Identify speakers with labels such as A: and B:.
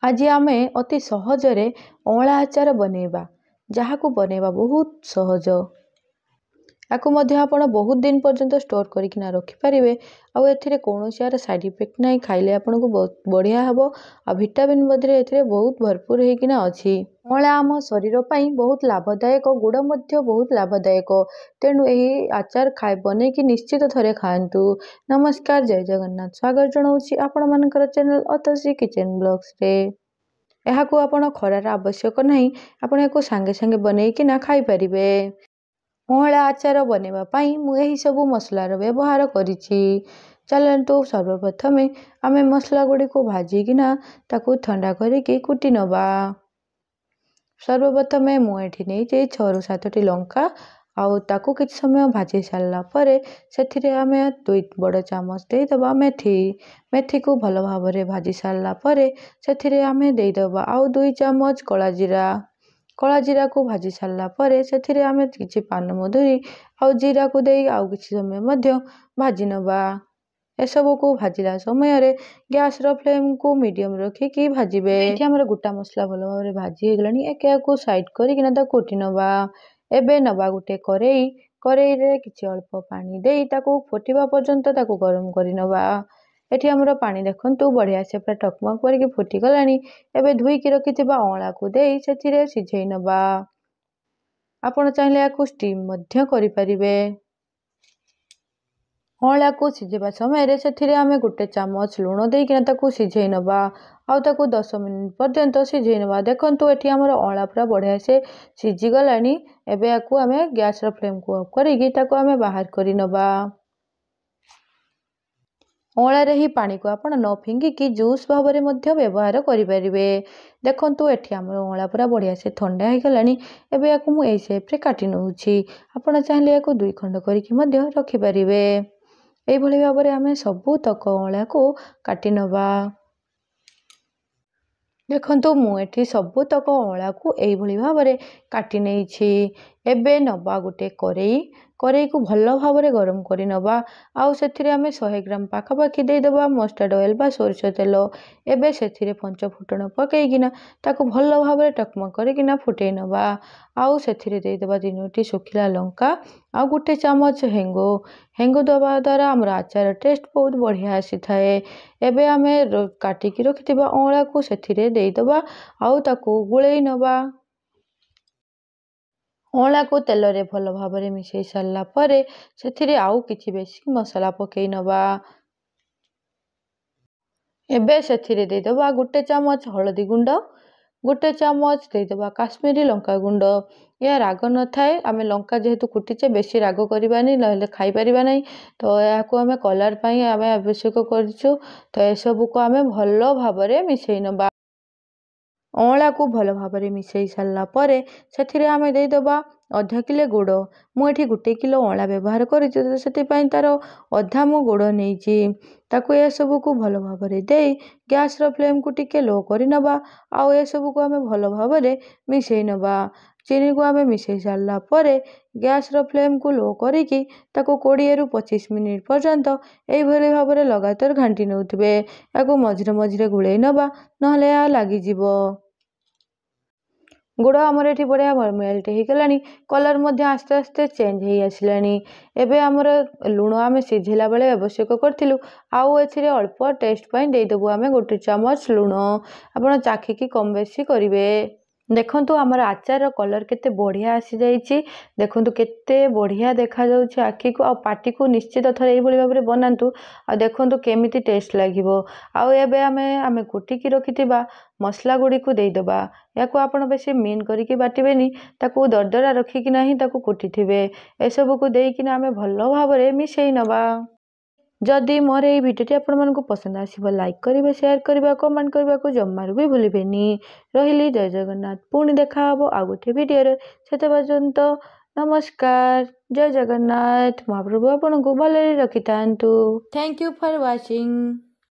A: आज आमे अति सहजरे अँला आचार बनैबा जहाकू बनैबा बहुत सहज। याकू मध्य आपण बहुत दिन पर्यंत स्टोर करिकिना रखिपारे। आउ एथिरे कौनसी यार साइड इफेक्ट नहीं, खाइले आपन को बहुत बढ़िया हबो। आ विटामिन मध्य एथिरे बहुत भरपूर हेकिना अछि। अँला आम शरीर पई बहुत लाभदायक, गुड़ मध्य बहुत लाभदायक। तेणु एही आचार खाइ बनैकी निश्चित थरे खाआंतु। नमस्कार, जय जगन्नाथ। स्वागत जनाउछि आपण मानकर चैनल अतसी किचन ब्लॉग्स रे। एहाकू आपण खरार आवश्यक नहीं, आपण याकू सांगे सांगे बनैकिना खाइ परिबे। अँला आचार बनेबा पई मु एही सबु मसलार व्यवहार करिछि। चलंतु सर्वप्रथमे आमे मसला गुडी को भाजिकिना ताकू ठंडा करिकी कुटी नबा। सर्वप्रथमे मु एठी नै 6 ରୁ 7ଟି लंका आउ ताकू किछ समय भाजी सारला परे सेथिरे आमे 2 बड़ चामच दे दबा मेथी। मेथी को भलो भाबरे भाजी सारला परे सेथिरे आमे दे दबा आउ 2 चामच कला जीरा। कला जीरा को भाजी सारला परे सेथिरे आमे किछि पान मधुरी आउ जीरा को देई आउ किछि समय मध्य भाजी नबा। एसबू को भाजिला समय रे गैस रो फ्लेम को मीडियम रखिकी भाजिबे। एठी हमर गुटा मसला भलो भाबरे भाजी हेगलानी। एके को साइड करिकिना ता कोटी नबा। एबे नबा गुटे करेई रे किछि अल्प पानी देई ताकू फुटिबा पर्यंत ताकू गरम करि नबा। एठी हमर पानी देखंतु बढ़िया से पूरा टकमक करके फुटी गलानी। एबे धुई की रखिथिबा अँला को देई सेथिरे सिझेई नबा। आपण चाहिले याकू स्टीम मध्य करि परिबे। अँला को सिझेबा समय रे सेथिरे आमे गुटे चामच लूण देइकिना ताकू सिझेई नबा आउ ताकू 10 मिनिट पर्यंत सिझेई नबा। देखंतु एठी हमर अँला पूरा बढ़िया से सिझी गलानी। एबे याकू आमे गैस रो फ्लेम को ऑफ करिकी ताकू आमे बाहर करि नबा। अँला रे ही पानी को आपण न फिंगिकी जूस भाबरे मध्य व्यवहार करि परिबे। देखंतु एठी हमर अँला पूरा बढ़िया से ठंडा हे गलानी। एबे याकू मु एई शेप रे काटि नउछि। आपण चाहिले याकू 2 खंड करिकी मध्य रखि परिबे। एई भली भाबरे आमे सबु तक अँला को काटि नबा। देखंतु मु एठी सबु तक अँला को एई भली भाबरे काटि नेछि। एबे नबा गुटे करेई को भलो भाबरे गरम करि नबा आउ सेथिरे आमे 100 ग्राम पाखा पाखी दे दबा मस्टर्ड ऑयल बा सोरिष तेल। एबे सेथिरे 5 फुटण पकेइकिना ताकू भलो भाबरे टकमक करिकिना फुटेइ नबा आउ सेथिरे दे दबा 3टी सुखिला लंका आउ गुटे चामच हेंगो दबा द्वारा हमर आचार टेस्ट बहुत बढ़िया आसी थाए। एबे आमे काटिकी रखिथिबा अँला को सेथिरे दे दबा आउ ताकू गुळेई नबा। अँला को तेल रे भलो भाबरे मिसेई सारला परे सेथिरे आउ किछि बेसिक मसला पकेई नबा। एबे सेथिरे दे दबा गुटे चामच हळदी गुंड, गुटे चामच दे दबा काश्मीरी लंका गुंड। या राग न थाए, आमे लंका जेहेतु कुटिचे बेसी राग करिबानी नहेले खाइ परिबा नै। तो याकू आमे कलर पई आमे आवश्यक करिछु। तो एसबु को आमे भलो भाबरे मिसेई नबा। अँला को भलो भाबरे मिसेई सारला परे सेथिरे आमे दे दबा आधा किलो गुड़। मु एठी 1 किलो अँला व्यवहार करिछु तो सेति पई तार आधा मु गुड़ नेइछि। ताकू ए सब को भलो भाबरे देई गैस रो फ्लेम को टिके लो करि नबा आउ ए सब को आमे भलो भाबरे मिसेई नबा। चीनी को आमे मिसेई सारला परे गैस रो फ्लेम को लो करिकी ताकू 20 ରୁ 25 मिनिट पर्यंत एई भली भाबरे लगातार घांटी नउथिबे। याकू मझिरे मझिरे गुळेई नबा नहले या लागि जिवो। गुड़ आमर एठी बढ़िया मेल्ट हे गलानी। कलर मध्य आस्ते आस्ते चेंज हे आसिलानी। एबे आमर लूण आमे सिझेला बेले आवश्यक करथिलु आउ एथिरे अल्प टेस्ट पई दे दबु आमे 1 चामच लूण। आपण चाखिकी कम बेसी करिवे। देखंतु आमर आचार कलर केते बढ़िया आसी जाईछि। देखंतु केते बढ़िया देखा जाउछि आखी को आ पाटी को निश्चित थरे एई भली भाबरे बनांतु आ देखंतु केमिति टेस्ट लागिवो। आउ एबे आमे कुटिकी रखिथिबा मसला गुडी को दे दबा। याकू आपण बेसी मीन करिकी बाटिबेनी, ताकू दरदरा रखिकी नाही ताकू कुटिथिबे। एसबु को देइकिना आमे भलो भाबरे मिसेई नबा। जदि मोर एई भिडियोटी आपण मानकु पसंद आसीबो लाइक करिवे, शेयर करिवे, कमेंट करिवा को जम्मारू भी भूलिबेनी। रहिली जय जगन्नाथ। पुणी देखा हबो आ गोटे भिडियो रे। सेते पर्यंत नमस्कार, जय जगन्नाथ। महाप्रभु आपनको भलरे रखिथांतु। Thank you for watching.